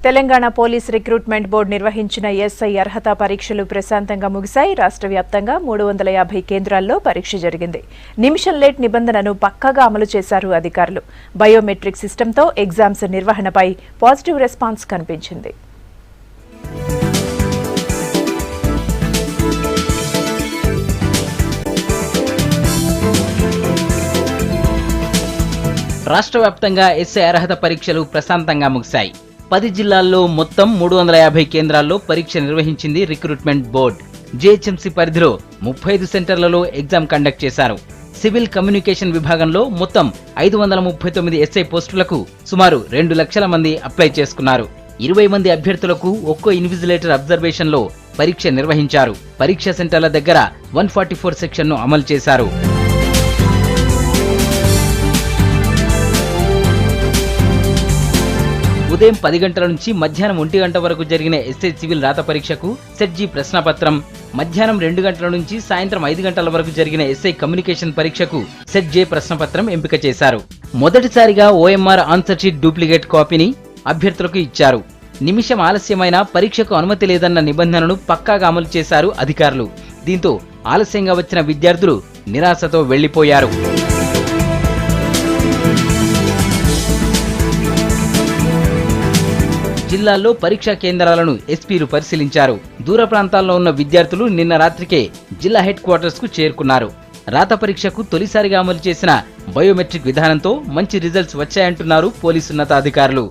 Telangana police recruitment board నిర్వహించిన SI అర్హత పరీక్షలు ప్రశాంతంగా ముగిశాయి. రాష్ట్ర వ్యాప్తంగా 350 కేంద్రాల్లో పరీక్ష జరిగింది. నిమిషం లేట్ నిబంధనను పక్కాగా అమలు చేశారు అధికారులు. బయోమెట్రిక్ సిస్టంతో ఎగ్జామ్స్ నిర్వహణపై పాజిటివ్ రెస్పాన్స్ కనిపించింది. రాష్ట్ర వ్యాప్తంగా ఎస్ఐ అర్హత పరీక్షలు ప్రశాంతంగా ముగిశాయి. 10 జిల్లాల్లో మొత్తం 350 కేంద్రాల్లో పరీక్ష నిర్వహించింది రిక్రూట్మెంట్ బోర్డు. జీహెచ్ఎంసీ పరిధిలో 35 సెంటర్లలో ఎగ్జామ్ కండక్ట్ చేశారు. సివిల్ కమ్యూనికేషన్ విభాగంలో మొత్తం 539 ఎస్ఐ పోస్టులకు సుమారు 2 లక్షల మంది అప్లై చేసుకున్నారు. 20 మంది అభ్యర్థులకు ఒక్కో ఇన్విజిలేటర్ అబ్జర్వేషన్ లో పరీక్ష నిర్వహించారు. పరీక్షా సెంటర్ల దగ్గర 144 సెక్షన్ ను అమలు చేశారు. ఉదయం 10 గంటల నుంచి మధ్యాహ్నం 1 గంట వరకు జరిగిన ఎస్ఐ సివిల్ రాత పరీక్షకు సెట్ జి ప్రశ్నపత్రం, మధ్యాహ్నం 2 గంటల నుంచి సాయంత్రం 5 గంటల వరకు జరిగిన ఎస్ఐ కమ్యూనికేషన్ పరీక్షకు సెట్ జే ప్రశ్నపత్రం ఎంపిక చేశారు. మొదటిసారిగా ఓఎంఆర్ ఆన్సర్ షీట్ డూప్లికేట్ కాపీని అభ్యర్థులకు ఇచ్చారు. నిమిషం ఆలస్యమైన పరీక్షకు అనుమతి లేదన్న నిబంధనను పక్కాగా అమలు చేశారు అధికారులు. దీంతో ఆలస్యంగా వచ్చిన విద్యార్థులు నిరాశతో వెళ్లిపోయారు. జిల్లాల్లో పరీక్షా కేంద్రాలను ఎస్పీలు పరిశీలించారు. దూర ప్రాంతాల్లో ఉన్న విద్యార్థులు నిన్న రాత్రికే జిల్లా హెడ్ క్వార్టర్స్ కు చేరుకున్నారు. రాత పరీక్షకు తొలిసారిగా అమలు చేసిన బయోమెట్రిక్ విధానంతో మంచి రిజల్ట్స్ వచ్చాయంటున్నారు పోలీసు ఉన్నతాధికారులు.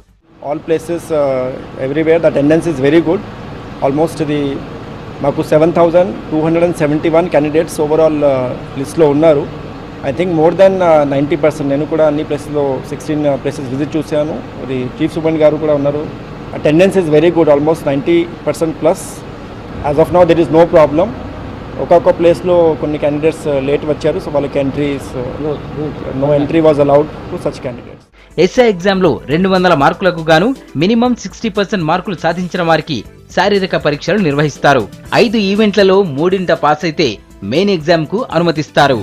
All places everywhere the attendance is very good. Almost మాకు 7,271 క్యాండిడేట్స్ ఓవరాల్ లిస్ట్లో ఉన్నారు. I think more than 90%. నేను కూడా అన్ని ప్లేసెస్లో 16 ప్లేసెస్ విజిట్ చూశాను. మరి చీఫ్ సూపరింటెండెంట్ గారు కూడా ఉన్నారు. Attendance is very good, almost 90% plus. As of now there is no problem. ఒక్కొక్క ప్లేస్లో కొన్ని క్యాండిడేట్స్ లేట్ వచ్చారు, సో వాళ్ళకి no entry was allowed to such candidates. SI ఎగ్జామ్లో 200 మార్కులకు గాను మినిమం 60% మార్కులు సాధించిన వారికి శారీరక పరీక్షలు నిర్వహిస్తారు. 5 ఈవెంట్లలో 3 పాస్ అయితే మెయిన్ ఎగ్జామ్ కు అనుమతిస్తారు.